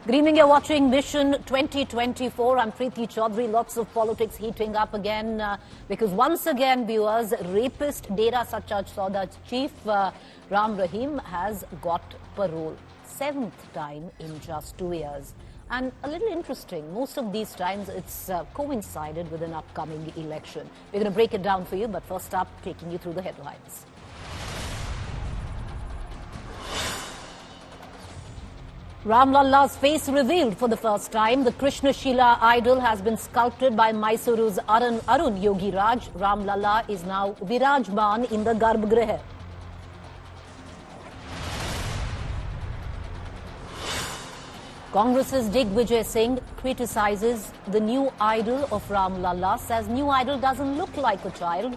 Good evening, you're watching Mission 2024. I'm Preeti Choudhry. Lots of politics heating up again because once again, viewers, rapist Dera Sacha Sauda's chief Ram Rahim has got parole. 7th time in just 2 years. And a little interesting, most of these times it's coincided with an upcoming election. We're going to break it down for you, but first up, taking you through the headlines. Ram Lalla's face revealed for the first time. The Krishna Shila idol has been sculpted by Mysuru's Arun Yogi Raj. Ram Lalla is now Virajman in the Garbhagriha. Congress's Digvijay Singh criticizes the new idol of Ram Lalla, says new idol doesn't look like a child,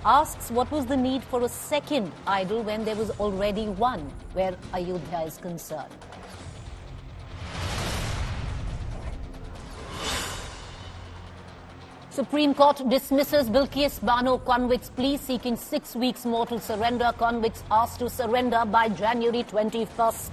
asks what was the need for a second idol when there was already one where Ayodhya is concerned. Supreme Court dismisses Bilkis Bano convict's plea, seeking 6 weeks more to surrender. Convicts asked to surrender by January 21st.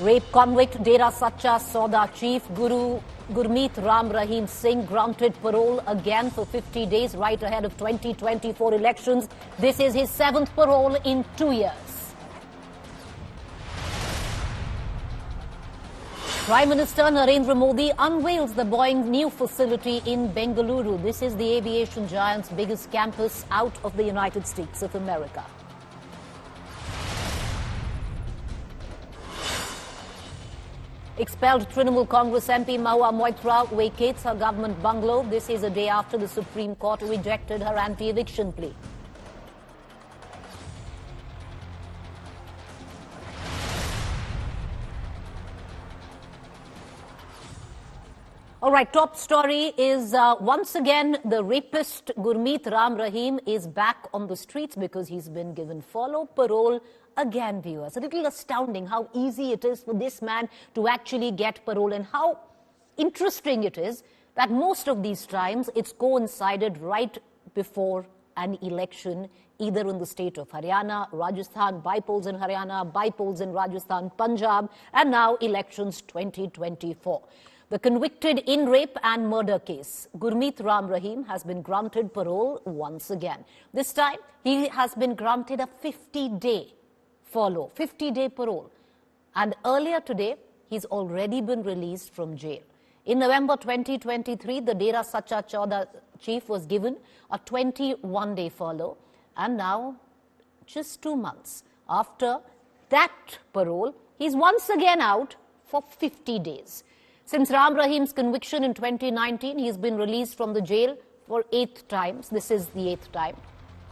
Rape convict Dera Sacha Sauda chief Gurmeet Ram Rahim Singh granted parole again for 50 days right ahead of 2024 elections. This is his 7th parole in 2 years. Prime Minister Narendra Modi unveils the Boeing new facility in Bengaluru. This is the aviation giant's biggest campus out of the United States of America. Expelled Trinamool Congress MP Mahua Moitra vacates her government bungalow. This is a day after the Supreme Court rejected her anti-eviction plea. All right, top story is once again the rapist Gurmeet Ram Rahim is back on the streets because he's been given follow parole again, viewers. A little astounding how easy it is for this man to actually get parole and how interesting it is that most of these times it's coincided right before an election, either in the state of Haryana, Rajasthan, by-polls in Haryana, by-polls in Rajasthan, Punjab, and now elections 2024. The convicted in rape and murder case, Gurmeet Ram Rahim, has been granted parole once again. This time, he has been granted a 50-day follow, 50-day parole. And earlier today, he's already been released from jail. In November 2023, the Dera Sacha Sauda chief was given a 21-day follow. And now, just 2 months after that parole, he's once again out for 50 days. Since Ram Rahim's conviction in 2019, he's been released from the jail for 8 times. This is the 8th time.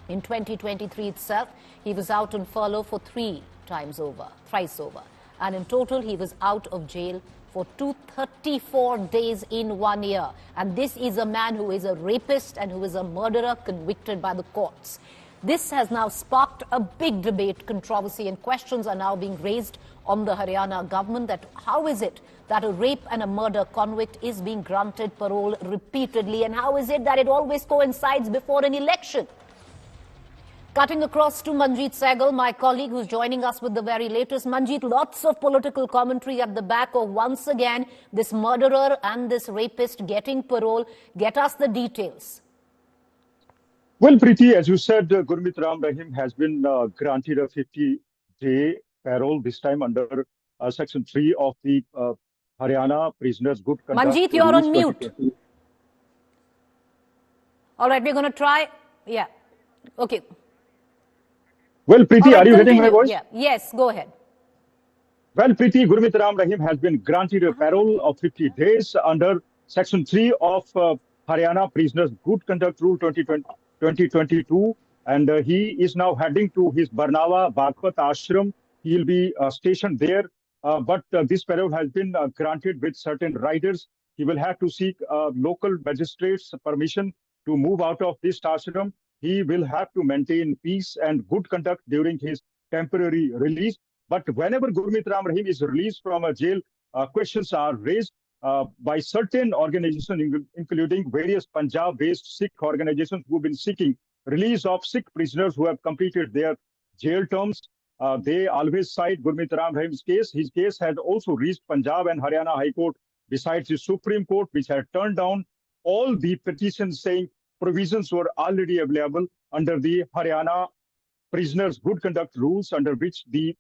In 2023 itself, he was out on furlough for 3 times over, thrice over. And in total, he was out of jail for 234 days in 1 year. And this is a man who is a rapist and who is a murderer convicted by the courts. This has now sparked a big debate, controversy, and questions are now being raised on the Haryana government that how is it that a rape and a murder convict is being granted parole repeatedly, and how is it that it always coincides before an election? Cutting across to Manjeet Sehgal, my colleague who's joining us with the very latest. Manjeet, lots of political commentary at the back of once again this murderer and this rapist getting parole. Get us the details. Well, Preeti, as you said, Gurmeet Ram Rahim has been granted a 50-day parole, this time under Section 3 of the Haryana Prisoners Good Conduct. Manjeet, you're on mute. All right, we're going to try. Yeah. Okay. Well, Preeti, right, are you getting my voice? Yeah. Yes, go ahead. Well, Preeti, Gurmeet Ram Rahim has been granted a parole of 50 days under Section 3 of Haryana Prisoners Good Conduct Rule 2022. And he is now heading to his Barnawa Bagpat Ashram. He will be stationed there. But this parole has been granted with certain riders. He will have to seek local magistrates' permission to move out of this ashram. He will have to maintain peace and good conduct during his temporary release. But whenever Gurmeet Ram Rahim is released from a jail, questions are raised by certain organizations, including various Punjab-based Sikh organizations who have been seeking release of Sikh prisoners who have completed their jail terms. They always cite Gurmeet Ram Rahim's case. His case had also reached Punjab and Haryana High Court, besides the Supreme Court, which had turned down all the petitions saying provisions were already available under the Haryana prisoners' good conduct rules, under which the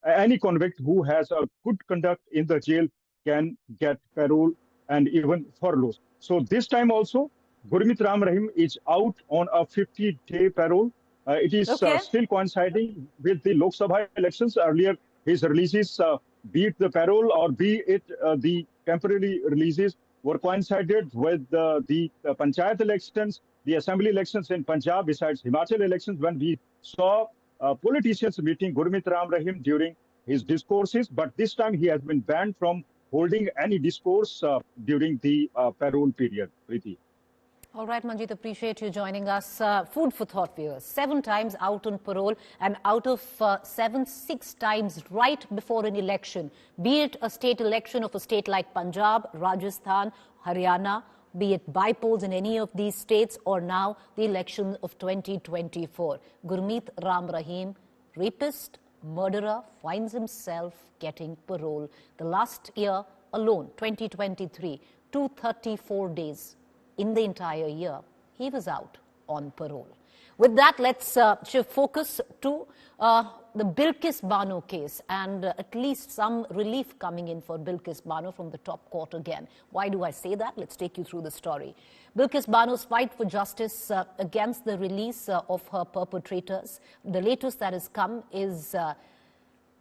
any convict who has a good conduct in the jail can get parole and even furloughs. So this time also, Gurmeet Ram Rahim is out on a 50-day parole. It is still coinciding with the Lok Sabha elections. Earlier, his releases, be it the parole or be it the temporary releases, were coincided with the Panchayat elections, the assembly elections in Punjab, besides Himachal elections, when we saw politicians meeting Gurmeet Ram Rahim during his discourses. But this time he has been banned from holding any discourse during the parole period. Preeti. All right, Manjit, appreciate you joining us. Food for thought, viewers. 7 times out on parole, and out of 7, 6 times right before an election, be it a state election of a state like Punjab, Rajasthan, Haryana, be it by-polls in any of these states, or now the election of 2024. Gurmeet Ram Rahim, rapist, murderer, finds himself getting parole. The last year alone, 2023, 234 days. In the entire year, he was out on parole. With that, let's shift focus to the Bilkis Bano case, and at least some relief coming in for Bilkis Bano from the top court again. Why do I say that? Let's take you through the story. Bilkis Bano's fight for justice against the release of her perpetrators. The latest that has come is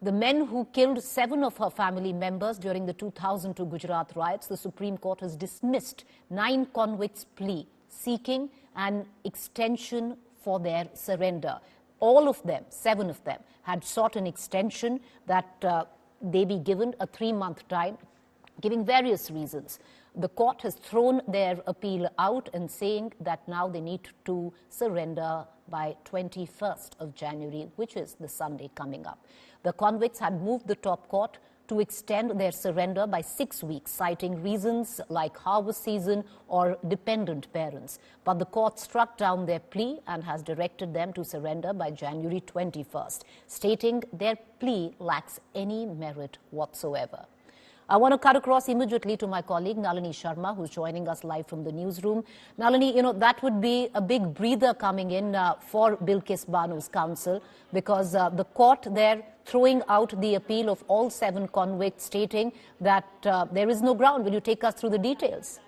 the men who killed 7 of her family members during the 2002 Gujarat riots. The Supreme Court has dismissed 9 convicts' plea, seeking an extension for their surrender. All of them, 7 of them, had sought an extension that they be given a 3-month time, giving various reasons. The court has thrown their appeal out and saying that now they need to surrender by 21st of January, which is the Sunday coming up. The convicts had moved the top court to extend their surrender by 6 weeks, citing reasons like harvest season or dependent parents. But the court struck down their plea and has directed them to surrender by January 21st, stating their plea lacks any merit whatsoever. I want to cut across immediately to my colleague Nalini Sharma, who's joining us live from the newsroom. Nalini, that would be a big breather coming in for Bilkis Bano's counsel, because the court there throwing out the appeal of all 7 convicts, stating that there is no ground. Will you take us through the details?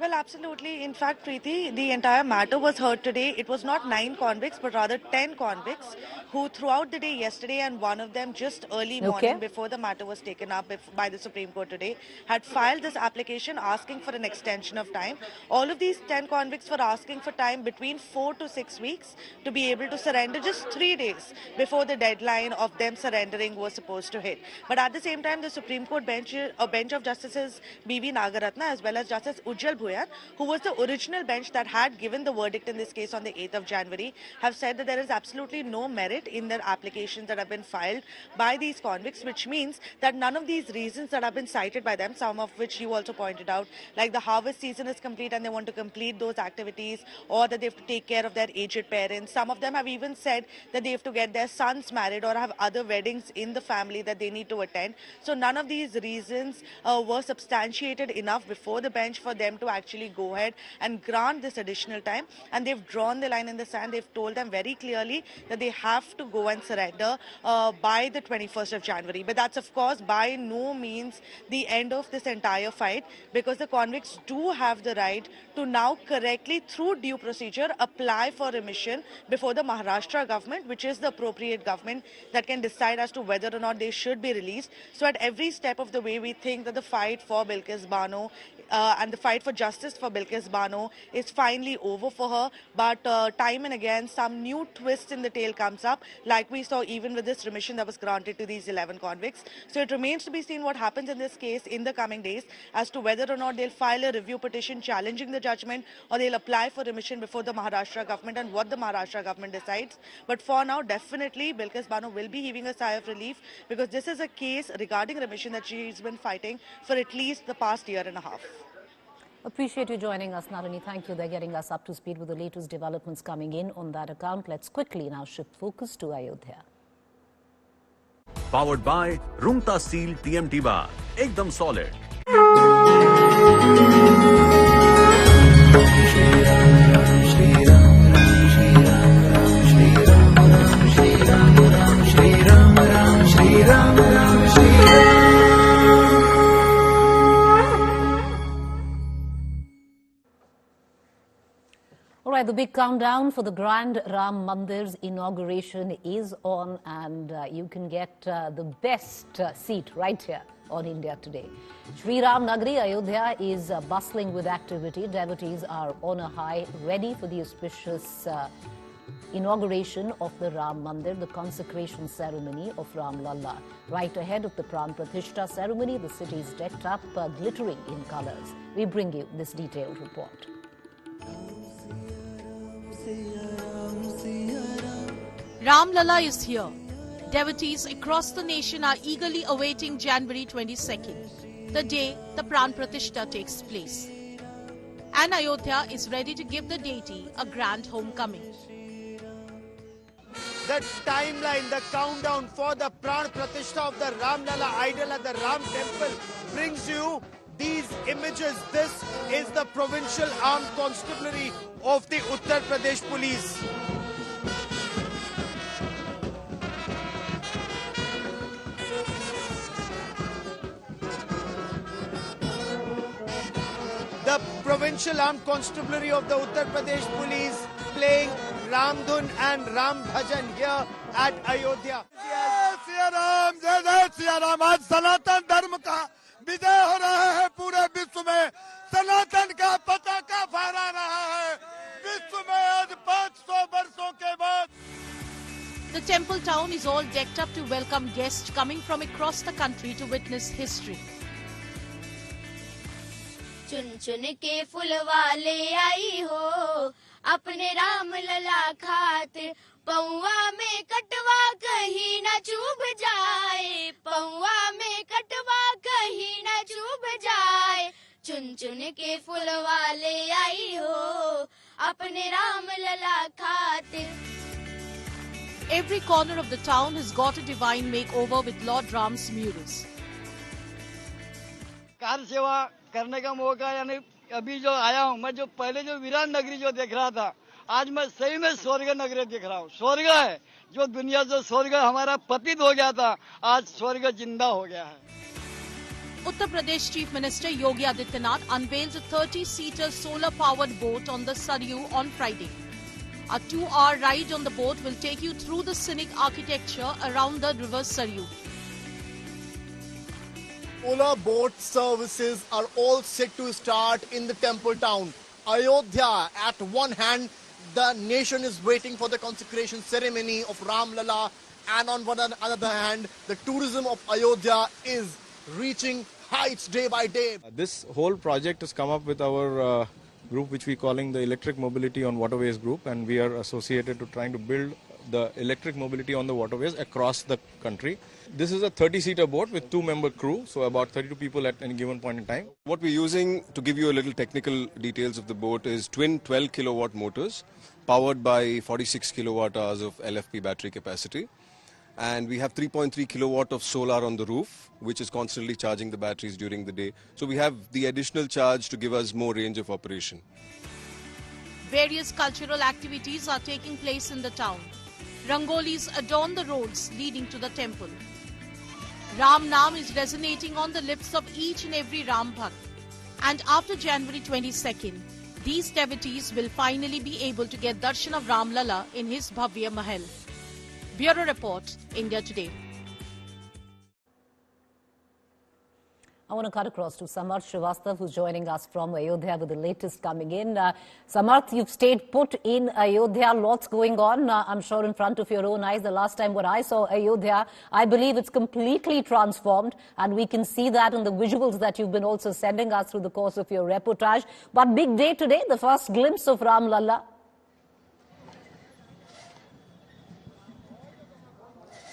Well, absolutely. In fact, Preeti, the entire matter was heard today. It was not 9 convicts, but rather 10 convicts who throughout the day yesterday, and one of them just early morning before the matter was taken up by the Supreme Court today, had filed this application asking for an extension of time. All of these 10 convicts were asking for time between 4 to 6 weeks to be able to surrender just 3 days before the deadline of them surrendering was supposed to hit. But at the same time, the Supreme Court bench of Justices B.V. Nagaratna as well as Justice Ujjal Bhuyan, who was the original bench that had given the verdict in this case on the 8th of January, have said that there is absolutely no merit in their applications that have been filed by these convicts, which means that none of these reasons that have been cited by them, some of which you also pointed out, like the harvest season is complete and they want to complete those activities, or that they have to take care of their aged parents. Some of them have even said that they have to get their sons married or have other weddings in the family that they need to attend. So none of these reasons were substantiated enough before the bench for them to actually go ahead and grant this additional time, and they've drawn the line in the sand. They've told them very clearly that they have to go and surrender by the 21st of January. But that's of course by no means the end of this entire fight, because the convicts do have the right to now correctly, through due procedure, apply for remission before the Maharashtra government, which is the appropriate government that can decide as to whether or not they should be released. So at every step of the way, we think that the fight for Bilkis Bano and the fight for justice for Bilkis Bano is finally over for her. But time and again, some new twist in the tale comes up, like we saw even with this remission that was granted to these 11 convicts. So it remains to be seen what happens in this case in the coming days as to whether or not they'll file a review petition challenging the judgment, or they'll apply for remission before the Maharashtra government, and what the Maharashtra government decides. But for now, definitely Bilkis Bano will be heaving a sigh of relief, because this is a case regarding remission that she's been fighting for at least the past year and a half. Appreciate you joining us, Nalini. Thank you. They're getting us up to speed with the latest developments coming in on that account. Let's quickly now shift focus to Ayodhya. Powered by Rungta Steel TMT Bar. Ekdam solid. All right, the big countdown for the Grand Ram Mandir's inauguration is on, and you can get the best seat right here on India Today. Sri Ram Nagari, Ayodhya, is bustling with activity. Devotees are on a high, ready for the auspicious inauguration of the Ram Mandir, the consecration ceremony of Ram Lalla. Right ahead of the Pran Pratishtha ceremony, the city is decked up, glittering in colours. We bring you this detailed report. Ram Lalla is here. Devotees across the nation are eagerly awaiting January 22nd, the day the Pran Pratishtha takes place. And Ayodhya is ready to give the deity a grand homecoming. The timeline, the countdown for the Pran Pratishtha of the Ram Lalla idol at the Ram temple brings you these images. This is the Provincial Armed Constabulary of the Uttar Pradesh Police. The Provincial Armed Constabulary of the Uttar Pradesh Police playing Ramdhun and Ram Bhajan here at Ayodhya. Jai Ram, Jai Ram. आज सनातन धर्म का विजय हो रहा है पूरे विश्व में. सनातन का पताका फहरा रहा है विश्व में आज 500 वर्षों के बाद. The temple town is all decked up to welcome guests coming from across the country to witness history. चुन चुन के फुलवाले आई हो अपने राम लला खातिर पौवा में कटवा कहीं न चुभ जाए पौवा में कटवा कहीं न चुभ जाए चुन चुन के फुलवाले आई हो अपने राम लला खातिर. Every corner of the town has got a divine makeover with Lord Ram's murals. Car सेवा करने का मौका यानी अभी जो आया हूँ मैं जो पहले जो वीरान नगरी जो देख रहा था आज मैं सही में स्वर्ग नगरी देख रहा हूँ. स्वर्ग है जो दुनिया जो स्वर्ग हमारा पतित हो गया था आज स्वर्ग जिंदा हो गया है. Uttar Pradesh Chief Minister Yogi Adityanath unveils a 30-seater solar-powered boat on the Saryu on Friday. A 2-hour ride on the boat will take you through the scenic architecture around the river Saryu. Solar boat services are all set to start in the temple town. Ayodhya, at one hand, the nation is waiting for the consecration ceremony of Ram Lalla, and on one other hand, the tourism of Ayodhya is reaching heights day by day. This whole project has come up with our group which we are calling the Electric Mobility on Waterways group, and we are associated to trying to build the electric mobility on the waterways across the country. This is a 30-seater boat with 2-member crew, so about 32 people at any given point in time. What we're using, to give you a little technical details of the boat, is twin 12-kilowatt motors powered by 46 kilowatt hours of LFP battery capacity. And we have 3.3 kilowatt of solar on the roof, which is constantly charging the batteries during the day. So we have the additional charge to give us more range of operation. Various cultural activities are taking place in the town. Rangolis adorn the roads leading to the temple. Ram Naam is resonating on the lips of each and every Ram Bhakt. And after January 22nd, these devotees will finally be able to get darshan of Ram Lalla in his Bhavya Mahal. Bureau Report, India Today. I want to cut across to Samarth Srivastav, who's joining us from Ayodhya with the latest coming in. Samarth, you've stayed put in Ayodhya, lots going on. I'm sure in front of your own eyes, the last time when I saw Ayodhya, I believe it's completely transformed, and we can see that in the visuals that you've been also sending us through the course of your reportage. But big day today, the first glimpse of Ram Lalla.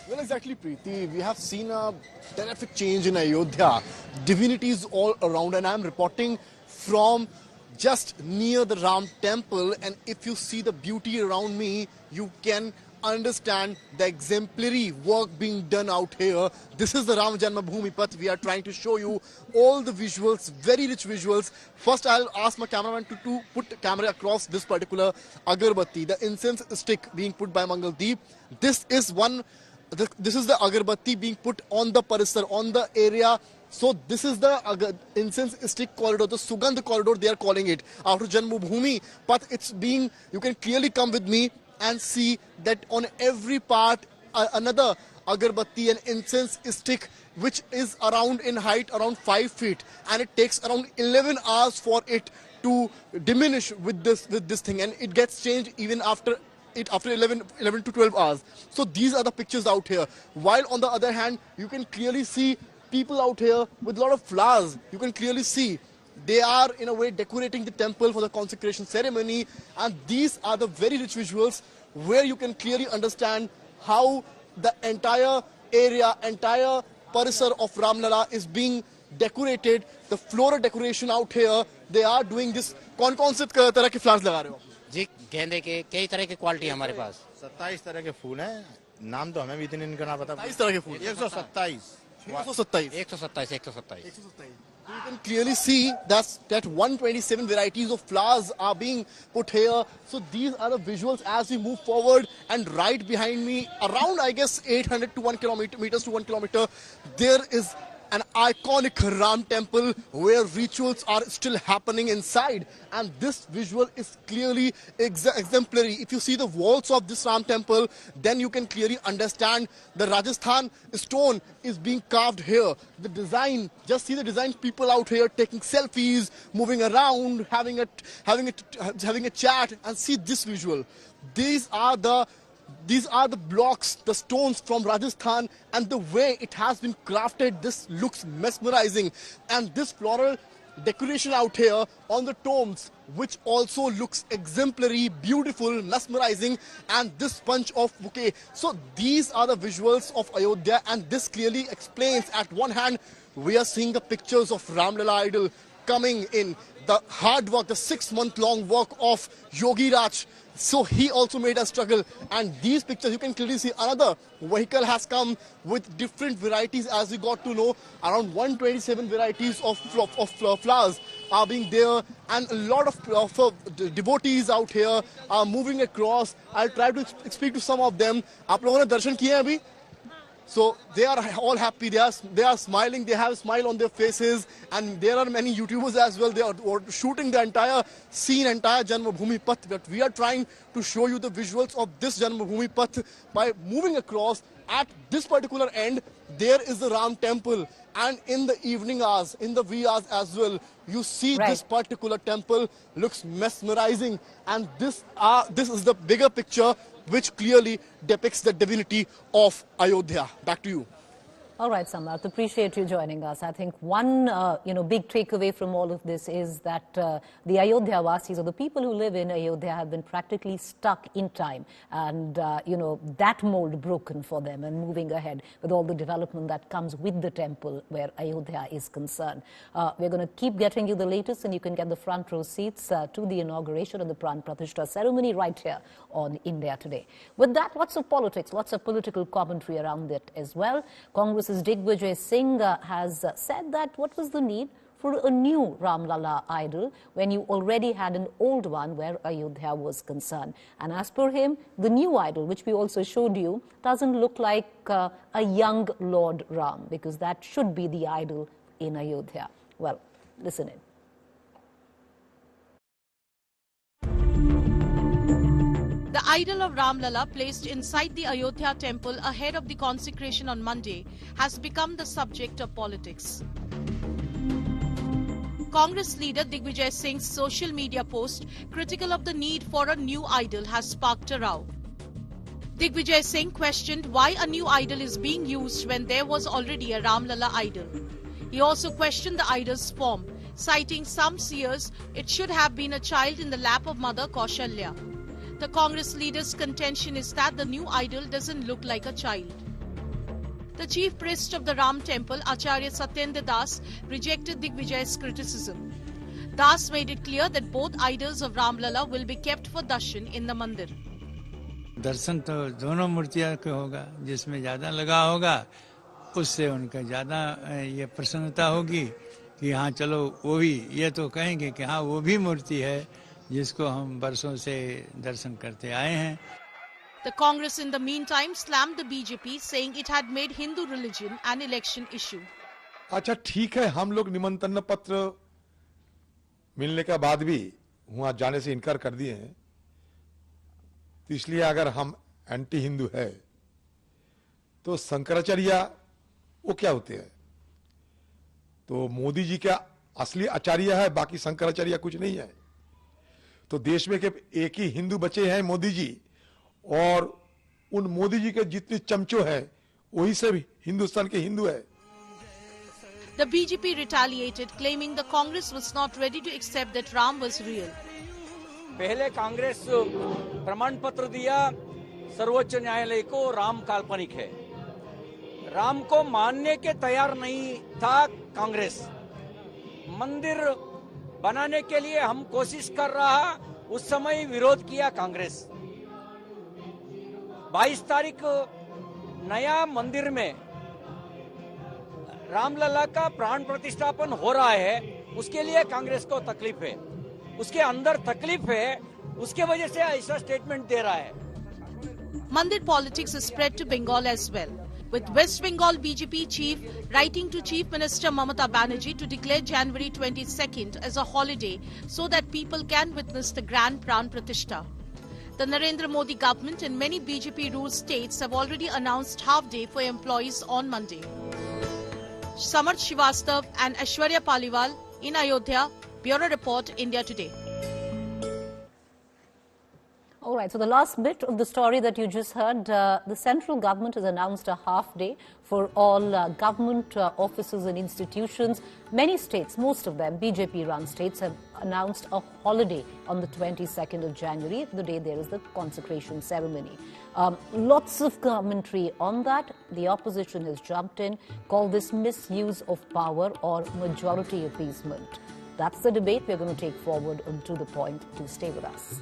Well, exactly, Preeti. We have seen a terrific change in Ayodhya. Divinities all around, and I'm reporting from just near the Ram temple, and if you see the beauty around me, you can understand the exemplary work being done out here. This is the Ram Janmabhoomi Path. We are trying to show you all the visuals, very rich visuals. First, I'll ask my cameraman to put the camera across this particular agarbatti, the incense stick being put by Mangaldeep. This is the agarbatti being put on the parisar, on the area. So this is the incense stick corridor, the Sugandh corridor they are calling it. After Janmabhoomi Path, it's being, you can clearly come with me and see that on every part another agarbatti and incense stick, which is around in height around 5 feet, and it takes around 11 hours for it to diminish with this thing, and it gets changed even after 11 to 12 hours. So these are the pictures out here. While on the other hand, you can clearly see people out here with a lot of flowers. You can clearly see they are in a way decorating the temple for the consecration ceremony, and these are the very rich visuals where you can clearly understand how the entire area, entire parisar of Ramlala is being decorated. The floral decoration out here, they are doing this. कौन-कौन से तरह के flowers लगा रहे हो? जी गेंदे के कई तरह के क्वालिटी हमारे पास 27 तरह के फूल हैं. नाम तो हमें भी इतने नहीं करना पता. 27 तरह के फूल. 127. You can clearly see that 127 varieties of flowers are being put here. So these are the visuals as we move forward, and right behind me, around I guess 800 to 1 kilometer, there is an iconic Ram temple where rituals are still happening inside, and this visual is clearly exemplary. If you see the walls of this Ram temple, then you can clearly understand the Rajasthan stone is being carved here. The design, just see the design, people out here taking selfies, moving around, having a chat, and see this visual. These are the blocks, the stones from Rajasthan, and the way it has been crafted, this looks mesmerizing. And this floral decoration out here on the tombs, which also looks exemplary, beautiful, mesmerizing, and this bunch of bouquet. So these are the visuals of Ayodhya, and this clearly explains, at one hand, we are seeing the pictures of Ramlala idol coming in, the hard work, the 6-month-long work of Yogi Raj. So he also made a struggle, and these pictures you can clearly see another vehicle has come with different varieties, as we got to know. Around 127 varieties of flowers are being there, and a lot of devotees out here are moving across. I'll try to speak to some of them. आप लोगों ने दर्शन किए हैं अभी? So they are all happy, they are smiling, they have a smile on their faces, and there are many YouTubers as well. They are shooting the entire scene, entire Janmabhoomi Path. But we are trying to show you the visuals of this Janmabhoomi Path by moving across. At this particular end, there is the Ram temple, and in the evening hours, in the wee hours as well, you see this particular temple looks mesmerizing, and this is the bigger picture, which clearly depicts the divinity of Ayodhya. Back to you. All right, Samarth, appreciate you joining us. I think one, big takeaway from all of this is that the Ayodhya Vasis, or the people who live in Ayodhya, have been practically stuck in time, and, that mold broken for them, and moving ahead with all the development that comes with the temple where Ayodhya is concerned. We're going to keep getting you the latest, and you can get the front row seats to the inauguration and the Pran Pratishtha ceremony right here on India Today. With that, lots of politics, lots of political commentary around it as well. Congress's Digvijay Singh has said that what was the need for a new Ramlala idol when you already had an old one where Ayodhya was concerned. And as per him, the new idol, which we also showed you, doesn't look like a young Lord Ram, because that should be the idol in Ayodhya. Well, listen in. The idol of Ramlala, placed inside the Ayodhya temple ahead of the consecration on Monday, has become the subject of politics. Congress leader Digvijay Singh's social media post critical of the need for a new idol has sparked a row. Digvijay Singh questioned why a new idol is being used when there was already a Ramlala idol. He also questioned the idol's form, citing some seers it should have been a child in the lap of Mother Kaushalya. The Congress leader's contention is that the new idol doesn't look like a child. The chief priest of the Ram temple, Acharya Satyendra Das, rejected Digvijay's criticism. Das made it clear that both idols of Ram Lalla will be kept for darshan in the mandir. दर्शन तो दोनों मूर्तियों को होगा, जिसमें ज्यादा लगा होगा उससे उनका ज्यादा ये प्रसन्नता होगी कि हाँ चलो वो भी, ये तो कहेंगे कि हाँ वो भी मूर्ति है जिसको हम बरसों से दर्शन करते आए हैं. The Congress in the meantime slammed the BJP, saying it had made Hindu religion an election issue. अच्छा ठीक है, हम लोग निमंत्रण पत्र मिलने के बाद भी वहां जाने से इनकार कर दिए हैं, तो इसलिए अगर हम एंटी हिंदू है तो शंकराचार्य वो क्या होते हैं? तो मोदी जी क्या असली आचार्य है, बाकी शंकराचार्य कुछ नहीं है. तो देश में केवल एक ही हिंदू बचे हैं, मोदी जी, और उन मोदी जी के जितने चमचों हैं वही सब हिंदुस्तान के हिंदू है. The BJP retaliated, claiming the Congress was not ready to accept that Ram was real. पहले कांग्रेस प्रमाण पत्र दिया सर्वोच्च न्यायालय को, राम काल्पनिक है. राम को मानने के तैयार नहीं था कांग्रेस. मंदिर बनाने के लिए हम कोशिश कर रहा, उस समय विरोध किया कांग्रेस. 22 तारीख नया मंदिर में रामलला का प्राण प्रतिष्ठापन हो रहा है, उसके लिए कांग्रेस को तकलीफ है, उसके अंदर तकलीफ है, उसके वजह से ऐसा स्टेटमेंट दे रहा है. Mandir politics is spread to Bengal as well, with West Bengal BJP chief writing to Chief Minister Mamata Banerjee to declare January 22nd as a holiday so that people can witness the grand Pran Pratishta. The Narendra Modi government and many BJP-ruled states have already announced half-day for employees on Monday. Samarth Srivastav and Aishwarya Paliwal in Ayodhya. Bureau Report, India Today. All right, so the last bit of the story that you just heard, the central government has announced a half-day for all government offices and institutions. Many states, most of them, BJP-run states, have announced a holiday on the 22nd of January, the day there is the consecration ceremony. Lots of commentary on that. The opposition has jumped in, called this misuse of power or majority appeasement. That's the debate we're going to take forward to the point. To stay with us.